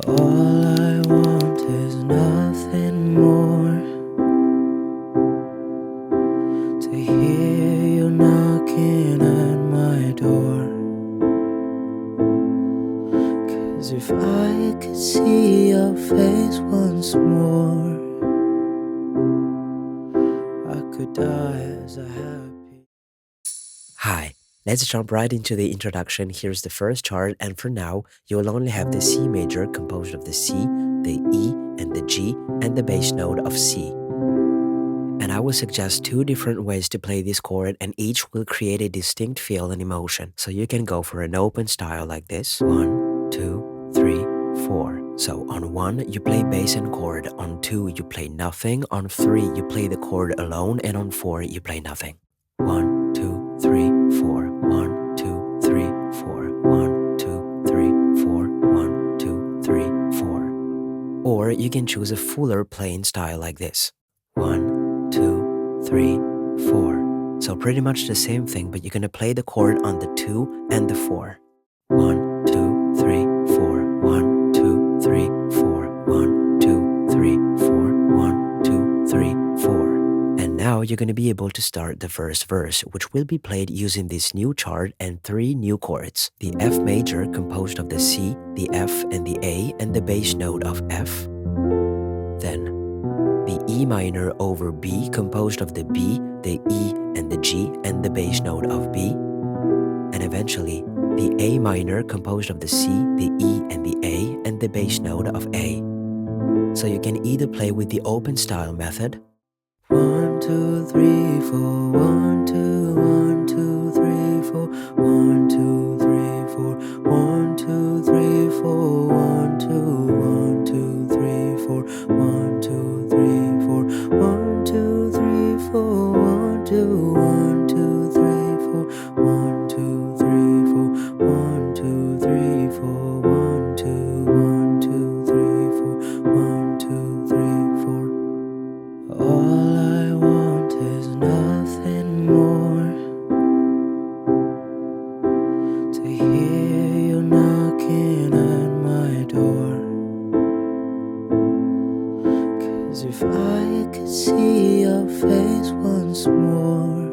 All I want is nothing more, to hear you knocking at my door. 'Cause if I could see your face once more, I could die as a happy. Hi, let's jump right into the introduction. Here's the first chart, and for now, you'll only have the C major composed of the C, the E, and the G, and the bass note of C. And I will suggest two different ways to play this chord, and each will create a distinct feel and emotion. So you can go for an open style like this. 1, 2, 3, 4. So on 1, you play bass and chord. On 2, you play nothing. On 3, you play the chord alone. And on 4, you play nothing. 1, 2, 3, 4. 1, 2, 3, 4. 1, 2, 3, 4. 1, 2, 3, 4. Or you can choose a fuller playing style like this. 1, 2, 3, 4. So pretty much the same thing, but you're gonna play the chord on the 2 and the 4. 1, 2, 3, 4. 1, 2, 3, 4. 1, 2, 3, 4. 1, 2, 3, 4. And now you're gonna be able to start the first verse, which will be played using this new chart and 3 new chords. The F major composed of the C, the F, and the A, and the bass note of F. Then the E minor over B composed of the B, the E, and the G, and the bass note of B. And eventually, the A minor composed of the C, the E, and the A, and the bass note of A. So you can either play with the open style method. 1, 2, 3, 4. 1, 2, 1, 2, 3, 4. 1, 2, 3, 4. 1, 2, 3, 4. 1, 2, 1, 2, 3, 4. 1, 2, 3, 4. 1, 2, 3, 4. 1, 2, 1, 2, 3, 4. 1, 2, 3, 4. 1, 2, 3, 4. 1, 2, 1, 2, 3, 4. 1, 2, 3, 4. All I want is nothing more, to hear you knocking at my door. 'Cause if I could see your face once more,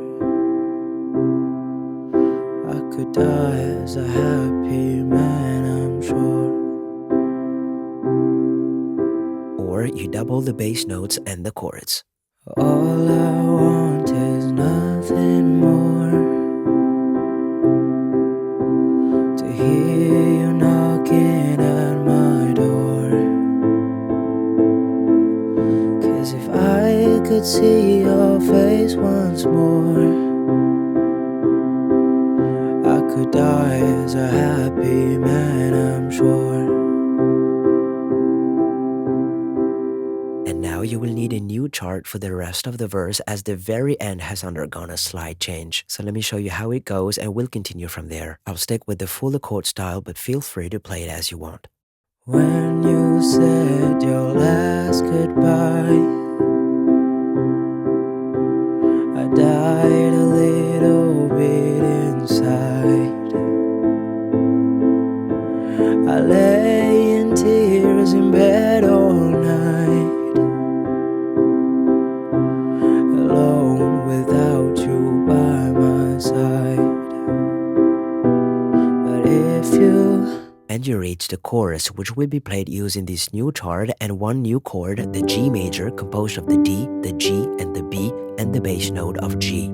I could die as a happy man, I'm sure. Or you double the bass notes and the chords. All I want is nothing more, to hear you knocking at my door. 'Cause if I could see your face once more, I could die as a happy man, I'm sure. And now you will need a new chart for the rest of the verse, as the very end has undergone a slight change. So let me show you how it goes, and we'll continue from there. I'll stick with the full chord style, but feel free to play it as you want. When you said your last goodbye, I died a little bit inside. I lay in tears in bed all night, alone without you by my side. But if you... And you reach the chorus, which will be played using this new chart and one new chord, the G major, composed of the D, the G, and the B, and the bass note of G.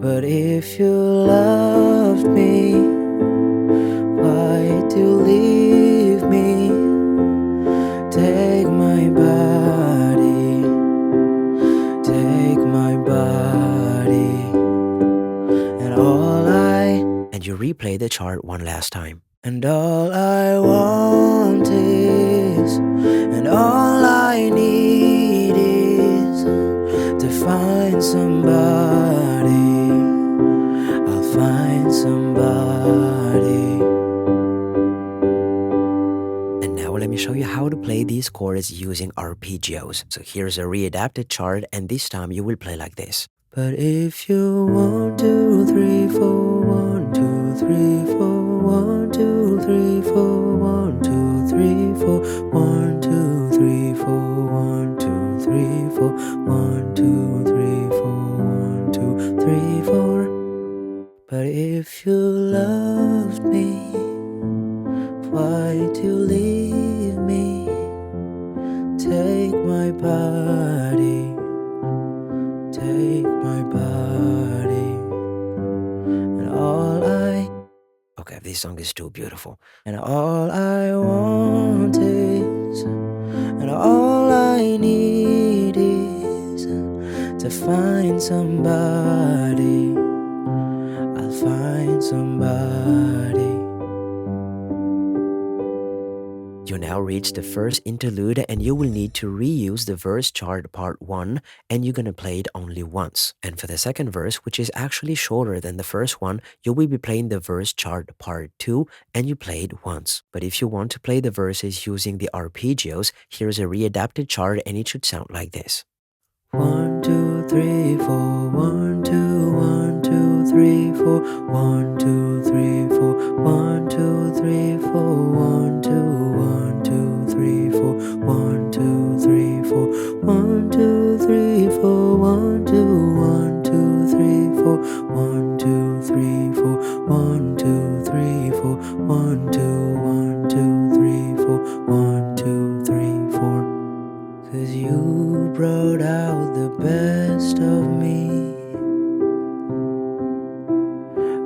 But if you loved me, why'd you leave me? Take my body, take my body, and all I... And you replay the chart one last time. And all I want is, and all I need is, to find somebody. I'll find somebody. And now let me show you how to play these chords using arpeggios. So here's a readapted chart, and this time you will play like this. But if you 1, 2, 3, 4, 1, 2, 3, 4, 1, 2, 3, 4, 1, 2, 4. 1, 2, 3, 4. 1, 2, 3, 4. 1, 2, 3, 4. 1, 2, 3, 4. But if you loved me, why'd you leave me? Take my body, take my body, and all I... Okay, this song is too beautiful. And all I want is, and all I need is to find somebody. I'll find somebody. You now reach the first interlude and you will need to reuse the verse chart part 1 and you're gonna play it only once. And for the second verse, which is actually shorter than the first one, you will be playing the verse chart part 2 and you play it once. But if you want to play the verses using the arpeggios, here's a readapted chart and it should sound like this. 1, 2, 3, 4. 1, 2, 1, 2, 3, 4. 1, 2, 3, 4. 1, 2, 3, 4. 1, 2, 1, 2, 3, 4. 1, 2, 3, 4. 1, 2, 3, 4. 1, 2, 1, 2, 3, 4. 1, 2, 3, 4. 1, 2, 3, 4. 1, 2, 1, 2, 3, 4. 1, 2, 3, 4. 'Cause you brought out the best of me,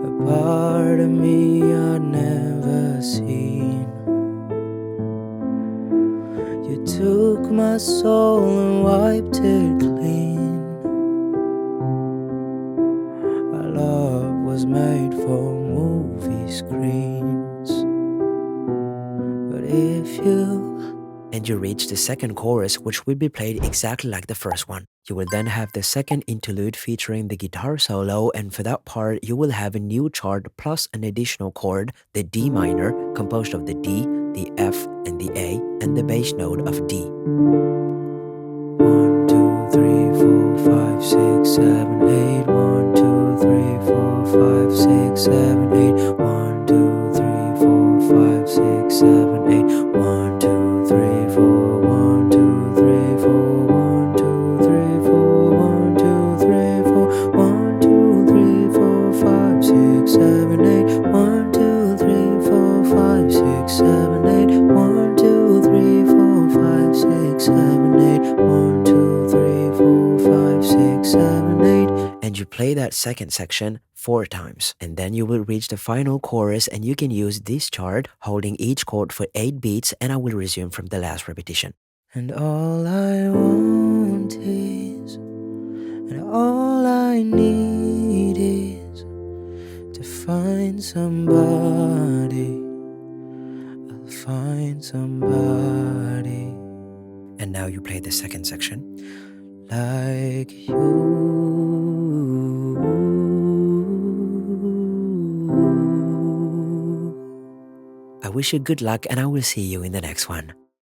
a part of me I'd never seen. You took my soul and wiped it clean. Our love was made for movie screens. But if you... And you reach the second chorus, which will be played exactly like the first one. You will then have the second interlude featuring the guitar solo, and for that part you will have a new chart plus an additional chord, the D minor, composed of the D, the F, and the A, and the bass note of D. 1, 2, 3, 4, 5, 6, 7, 8. 1, 2, 3, 4, 5, 6, 7, 8. 1, 2, 3, 4, 5, 6, 7, 8. 1, 2, 3, 4. 1, 2, 3, 4. 1, 2, 3, 4. 1, 2, 3, 4. 1, 2, 3, 4, 5, 6, 7, 8. 1, 2, 3, 4, 5, 6, 7, 8. 1, 2, 3, 4, 5, 6, 7, 8. 1, 2, 3, 4, 5, 6, 7, 8. And you play that second section 4 times. And then you will reach the final chorus and you can use this chart holding each chord for 8 beats, and I will resume from the last repetition. And all I want is, and all I need is to find somebody. I'll find somebody. And now you play the second section. Like you. I wish you good luck and I will see you in the next one.